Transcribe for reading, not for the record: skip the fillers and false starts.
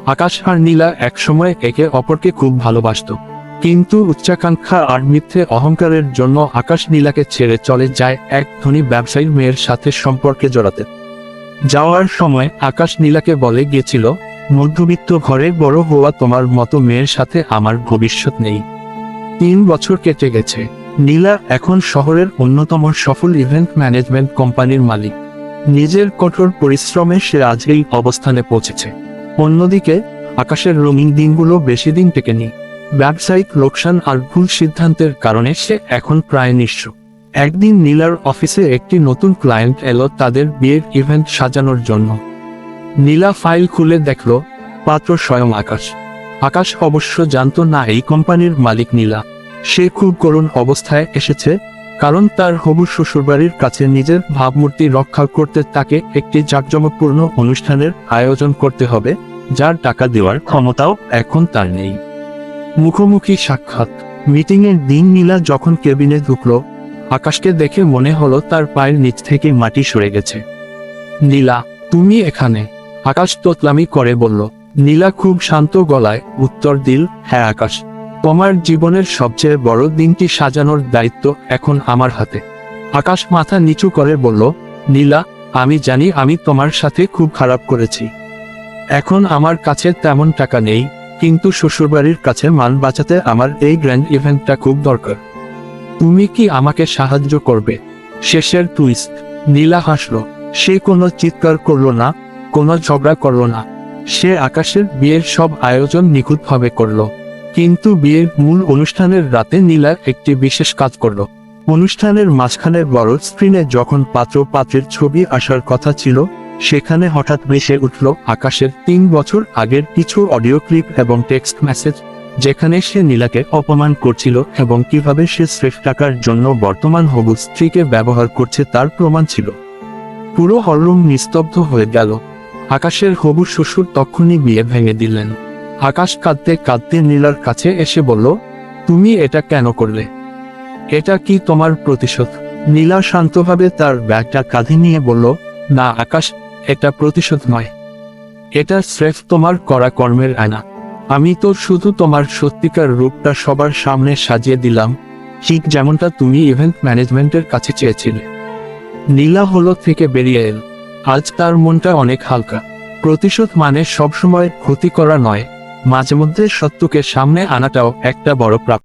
আকাশ আর নীলা একসময় একে অপরকে খুব ভালোবাসত, কিন্তু উচ্চাকাঙ্ক্ষা আর মিথ্যে অহংকারের জন্য আকাশ নীলাকে ছেড়ে চলে যায় এক ধনী ব্যবসায়ীর মেয়ের সাথে সম্পর্কে জড়াতে। যাওয়ার সময় আকাশ নীলাকে বলে গিয়েছিল, মধ্যবিত্ত ঘরে বড় হওয়া তোমার মতো মেয়ের সাথে আমার ভবিষ্যৎ নেই। 3 বছর কেটে গেছে। নীলা এখন শহরের অন্যতম সফল ইভেন্ট ম্যানেজমেন্ট কোম্পানির মালিক। নিজের কঠোর পরিশ্রমে সে আজ এই অবস্থানে পৌঁছেছে। অন্যদিকে আকাশের রঙিন দিনগুলো বেশি দিন টেকেনি। ব্যবসায়িক লোকসান আর ভুল সিদ্ধান্তের কারণে সে এখন প্রায় নিঃস্ব। একদিন নীলার অফিসে একটি নতুন ক্লায়েন্ট এলো তাদের বিয়ের ইভেন্ট সাজানোর জন্য। নীলা ফাইল খুলে দেখল, পাত্র স্বয়ং আকাশ। আকাশ অবশ্য জানতো না এই কোম্পানির মালিক নীলা। সে খুব করুণ অবস্থায় এসেছে, কারণ তার হবু শ্বশুরবাড়ির কাছে নিজের ভাবমূর্তি রক্ষা করতে তাকে একটি জাঁকজমকপূর্ণ অনুষ্ঠানের আয়োজন করতে হবে, যার টাকা দেওয়ার ক্ষমতাও এখন তার নেই। মুখোমুখি সাক্ষাৎ। মিটিংয়ের দিন নীলা যখন কেবিনে ঢুকল, আকাশকে দেখে মনে হলো তার পায়ের নিচ থেকে মাটি সরে গেছে। নীলা, তুমি এখানে? আকাশ তোতলামি করে বলল। নীলা খুব শান্ত গলায় উত্তর দিল, হ্যাঁ আকাশ, তোমার জীবনের সবচেয়ে বড় দিনটি সাজানোর দায়িত্ব এখন আমার হাতে। আকাশ মাথা নিচু করে বলল, নীলা, আমি জানি আমি তোমার সাথে খুব খারাপ করেছি। এখন আমার কাছে তেমন টাকা নেই, কিন্তু শ্বশুরবাড়ির কাছে মান বাঁচাতে আমার এই গ্র্যান্ড ইভেন্টটা খুব দরকার। তুমি কি আমাকে সাহায্য করবে? শেষের টুইস্ট। নীলা হাসল। সে কোনো চিৎকার করল না, কোনো ঝগড়া করল না। সে আকাশের বিয়ের সব আয়োজন নিখুঁতভাবে করল। কিন্তু বিয়ের মূল অনুষ্ঠানের রাতে নীলা একটি বিশেষ কাজ করল। অনুষ্ঠানের মাঝখানে বড় স্ক্রিনে যখন পাত্র পাত্রের ছবি আসার কথা ছিল, সেখানে হঠাৎ ভেসে উঠল আকাশের 3 বছর আগের কিছু অডিও ক্লিপ এবং টেক্সট মেসেজ, যেখানে সে নীলাকে অপমান করছিল এবং কিভাবে সে স্রেফ টাকার জন্য বর্তমান হবু স্ত্রীকে ব্যবহার করছে তার প্রমাণ ছিল। পুরো হলরুম নিস্তব্ধ হয়ে গেল। আকাশের হবু শ্বশুর তখনই বিয়ে ভেঙে দিলেন। আকাশ কাঁদতে কাঁদতে নীলার কাছে এসে বলল, তুমি এটা কেন করলে? এটা কি তোমার প্রতিশোধ? নীলা শান্তভাবে তার ব্যাগটা কাঁধে নিয়ে বলল, না আকাশ, এটা প্রতিশোধ নয়। এটা স্রেফ তোমার করা কর্মের আয়না। আমি তো শুধু তোমার সত্যিকার রূপটা সবার সামনে সাজিয়ে দিলাম, ঠিক যেমনটা তুমি ইভেন্ট ম্যানেজমেন্টের কাছে চেয়েছিলে। নীলা হলো থেকে বেরিয়ে এল। আজ তার মনটা অনেক হালকা। প্রতিশোধ মানে সবসময় ক্ষতি করা নয়, মাঝে মধ্যে সত্যকে সামনে আনাটাও একটা বড় প্রাপ্তি।